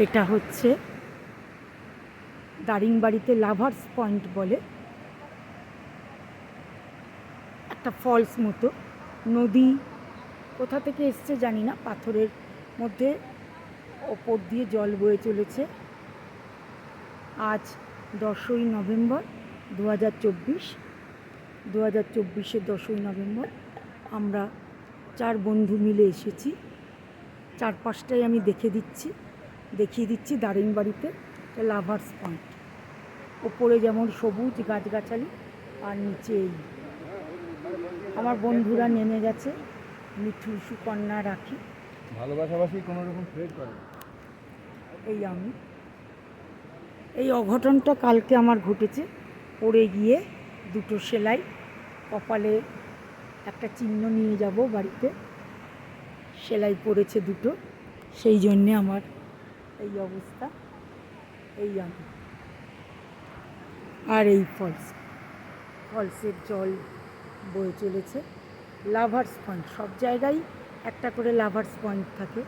এটা হচ্ছে দারিংবাড়িতে lovers point বলে একটা ফলস মতো, নদী কোথা থেকে এসছে জানি না, পাথরের মধ্যে ওপর দিয়ে জল বয়ে চলেছে। আজ 10ই নভেম্বর 2024, 10ই নভেম্বর আমরা 4 বন্ধু মিলে এসেছি। চারপাশটাই আমি দেখিয়ে দিচ্ছি দারিংবাড়িতে লাভার্স পয়েন্ট। ওপরে যেমন সবুজ গাছগাছালি আর নিচে এই আমার বন্ধুরা নেমে গেছে, মিঠু, সুকন্যা, রাখি। ভালোবাসাবাসি কোনো রকম ট্রেড করে। এই আমি এই অঘটনটা কালকে আমার ঘটেছে। পড়ে গিয়ে দুটো সেলাই, কপালে একটা চিহ্ন নিয়ে যাব বাড়িতে, সেলাই পড়েছে দুটো, সেই জন্যে আমার এই অবস্থা। এই আমি আর এই ফলসের জল বয়ে চলেছে। লাভার্স পয়েন্ট, সব জায়গায় একটা করে লাভার্স পয়েন্ট থাকে।